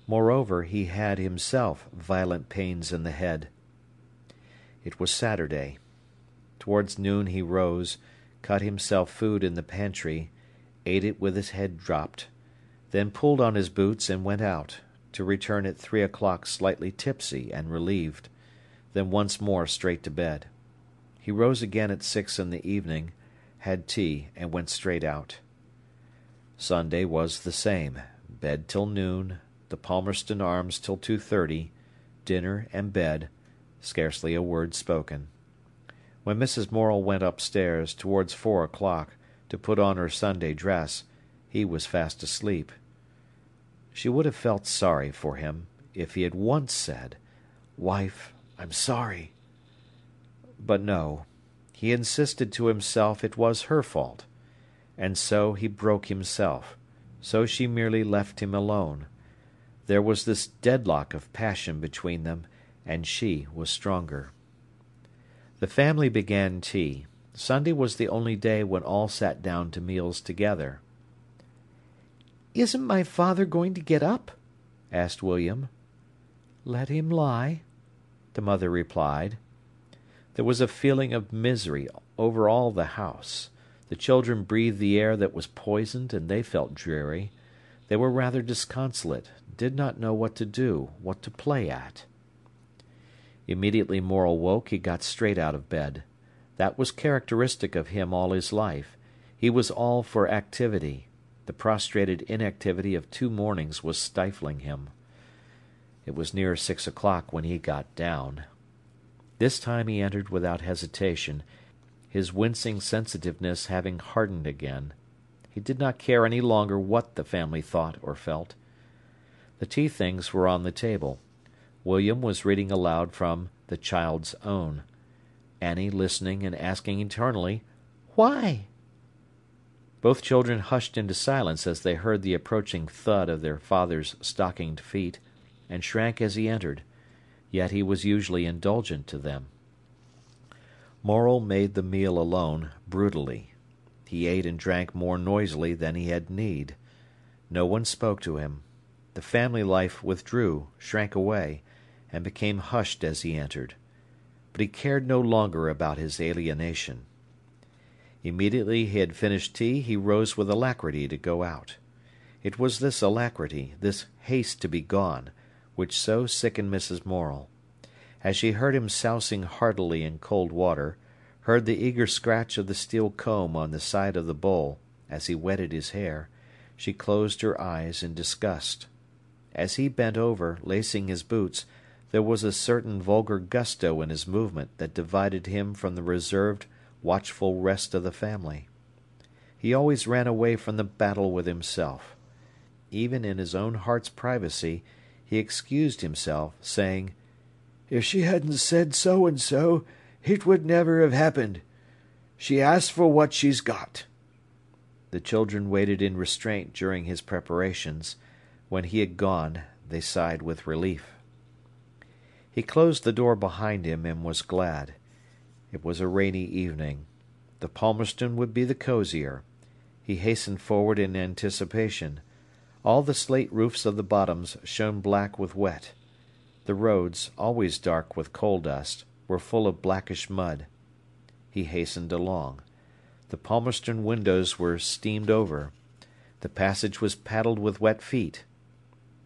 Moreover, he had himself violent pains in the head. It was Saturday. Towards noon he rose, cut himself food in the pantry, ate it with his head dropped, then pulled on his boots and went out, to return at 3 o'clock slightly tipsy and relieved, then once more straight to bed. He rose again at 6 in the evening, had tea, and went straight out. Sunday was the same: bed till noon, the Palmerston Arms till 2:30, dinner and bed, scarcely a word spoken. When Mrs. Morel went upstairs, towards 4 o'clock, to put on her Sunday dress, he was fast asleep. She would have felt sorry for him, if he had once said, "Wife, I'm sorry." But no, he insisted to himself it was her fault, and so he broke himself, so she merely left him alone. There was this deadlock of passion between them, and she was stronger. The family began tea. Sunday was the only day when all sat down to meals together. "Isn't my father going to get up?" asked William. "Let him lie," the mother replied. There was a feeling of misery over all the house. The children breathed the air that was poisoned, and they felt dreary. They were rather disconsolate, did not know what to do, what to play at. Immediately Morel woke, he got straight out of bed. That was characteristic of him all his life. He was all for activity. The prostrated inactivity of 2 mornings was stifling him. It was near 6 o'clock when he got down. This time he entered without hesitation, his wincing sensitiveness having hardened again. He did not care any longer what the family thought or felt. The tea things were on the table. William was reading aloud from The Child's Own. Annie listening and asking eternally, "Why?" Both children hushed into silence as they heard the approaching thud of their father's stockinged feet, and shrank as he entered. Yet he was usually indulgent to them. Morel made the meal alone, brutally. He ate and drank more noisily than he had need. No one spoke to him. The family life withdrew, shrank away, and became hushed as he entered. But he cared no longer about his alienation. Immediately he had finished tea, he rose with alacrity to go out. It was this alacrity, this haste to be gone, which so sickened Mrs. Morel. As she heard him sousing heartily in cold water, heard the eager scratch of the steel comb on the side of the bowl as he wetted his hair, she closed her eyes in disgust. As he bent over, lacing his boots, there was a certain vulgar gusto in his movement that divided him from the reserved, watchful rest of the family. He always ran away from the battle with himself. Even in his own heart's privacy, he excused himself, saying, "If she hadn't said so and so, it would never have happened. She asked for what she's got." The children waited in restraint during his preparations. When he had gone, they sighed with relief. He closed the door behind him and was glad. It was a rainy evening. The Palmerston would be the cosier. He hastened forward in anticipation. All the slate roofs of the bottoms shone black with wet. The roads, always dark with coal dust, were full of blackish mud. He hastened along. The Palmerston windows were steamed over. The passage was paddled with wet feet.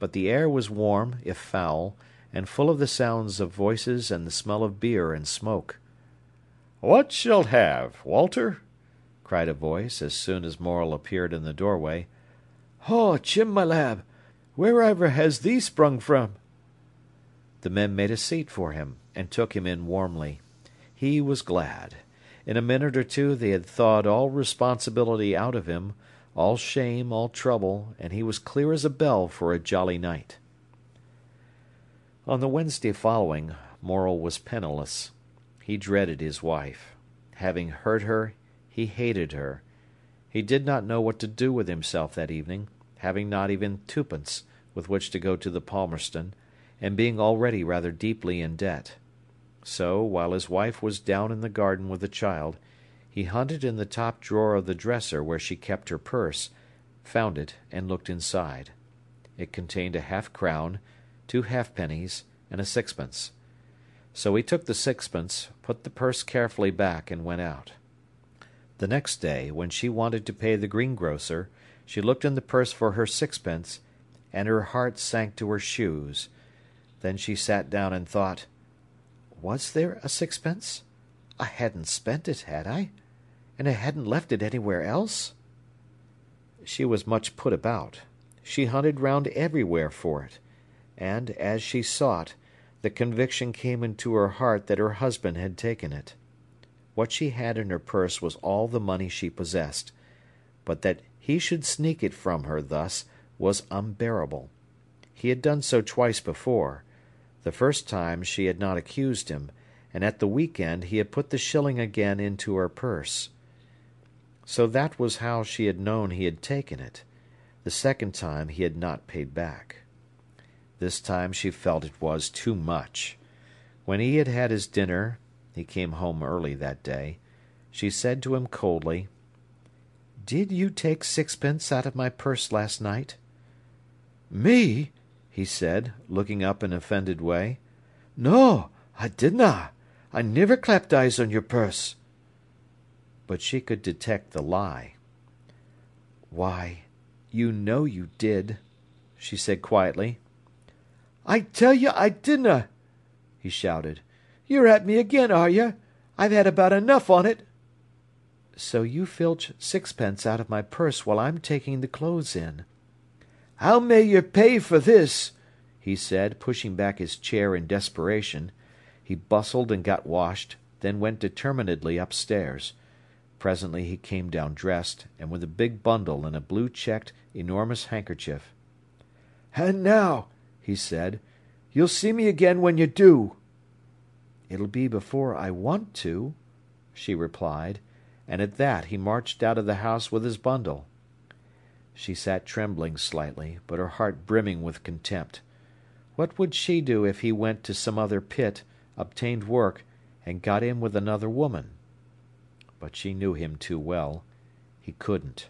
But the air was warm, if foul, and full of the sounds of voices and the smell of beer and smoke. "What shalt have, Walter?" cried a voice, as soon as Morel appeared in the doorway. "Oh, Jim, my lad, wherever has thee sprung from?" The men made a seat for him, and took him in warmly. He was glad. In a minute or two they had thawed all responsibility out of him, all shame, all trouble, and he was clear as a bell for a jolly night. On the Wednesday following, Morel was penniless. He dreaded his wife. Having hurt her, he hated her. He did not know what to do with himself that evening, having not even twopence with which to go to the Palmerston, and being already rather deeply in debt. So, while his wife was down in the garden with the child, he hunted in the top drawer of the dresser where she kept her purse, found it, and looked inside. It contained a half-crown, 2 halfpennies, and a sixpence. So he took the sixpence, put the purse carefully back, and went out. The next day, when she wanted to pay the greengrocer, she looked in the purse for her sixpence, and her heart sank to her shoes. Then she sat down and thought, was there a sixpence? I hadn't spent it, had I? And I hadn't left it anywhere else? She was much put about. She hunted round everywhere for it, and, as she sought, the conviction came into her heart that her husband had taken it. What she had in her purse was all the money she possessed, but that he should sneak it from her thus was unbearable. He had done so twice before. The first time she had not accused him, and at the week-end he had put the shilling again into her purse. So that was how she had known he had taken it. The second time he had not paid back. This time she felt it was too much. When he had had his dinner, he came home early that day, she said to him coldly, "Did you take sixpence out of my purse last night?" "Me?" he said, looking up in an offended way. "No, I didna. I niver clapped eyes on your purse." But she could detect the lie. "Why, you know you did," she said quietly. "I tell you I didna!" he shouted. "You're at me again, are you? I've had about enough on it." "So you filch sixpence out of my purse while I'm taking the clothes in." "How may you pay for this?" he said, pushing back his chair in desperation. He bustled and got washed, then went determinedly upstairs. Presently he came down dressed, and with a big bundle and a blue-checked, enormous handkerchief. "And now," he said, "you'll see me again when you do." "It'll be before I want to," she replied, and at that he marched out of the house with his bundle. She sat trembling slightly, but her heart brimming with contempt. What would she do if he went to some other pit, obtained work, and got in with another woman? But she knew him too well. He couldn't.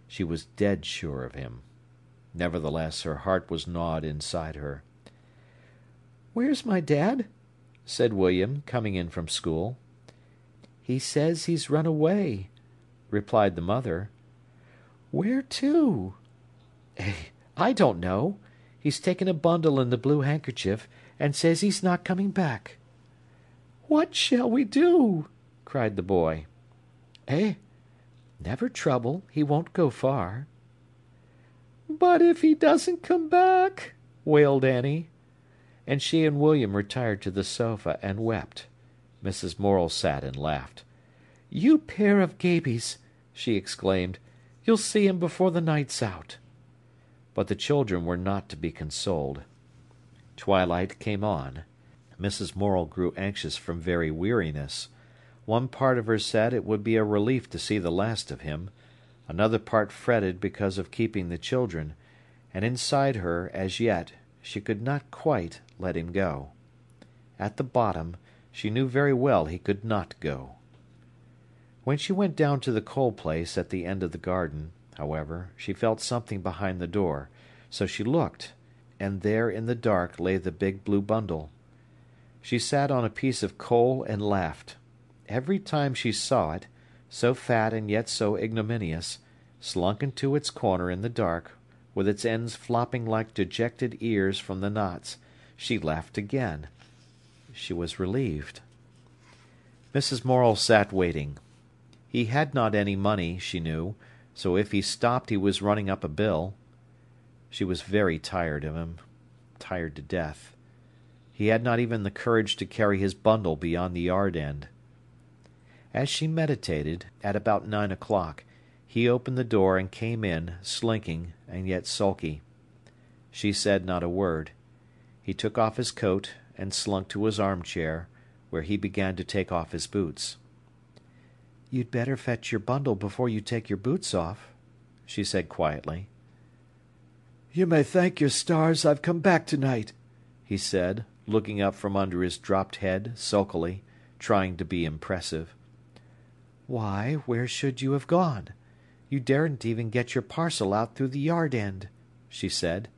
She was dead sure of him. Nevertheless, her heart was gnawed inside her. "Where's my dad?" said William, coming in from school. "He says he's run away," replied the mother. "Where to?" "I don't know. He's taken a bundle and the blue handkerchief, and says he's not coming back." "What shall we do?" cried the boy. Never trouble. He won't go far." "But if he doesn't come back?" wailed Annie. And she and William retired to the sofa and wept. Mrs. Morel sat and laughed. "You pair of gabies!" she exclaimed. "You'll see him before the night's out." But the children were not to be consoled. Twilight came on. Mrs. Morel grew anxious from very weariness. One part of her said it would be a relief to see the last of him. Another part fretted because of keeping the children, and inside her, as yet, she could not quite let him go. At the bottom, she knew very well he could not go. When she went down to the coal place at the end of the garden, however, she felt something behind the door, so she looked, and there in the dark lay the big blue bundle. She sat on a piece of coal and laughed. Every time she saw it, so fat and yet so ignominious, slunk into its corner in the dark, with its ends flopping like dejected ears from the knots, she laughed again. She was relieved. Mrs. Morel sat waiting. He had not any money, she knew, so if he stopped he was running up a bill. She was very tired of him, tired to death. He had not even the courage to carry his bundle beyond the yard end. As she meditated, at about 9 o'clock, he opened the door and came in, slinking and yet sulky. She said not a word. He took off his coat and slunk to his armchair, where he began to take off his boots. "You'd better fetch your bundle before you take your boots off," she said quietly. "You may thank your stars I've come back tonight," he said, looking up from under his dropped head sulkily, trying to be impressive. "Why, where should you have gone? You daren't even get your parcel out through the yard end," she said.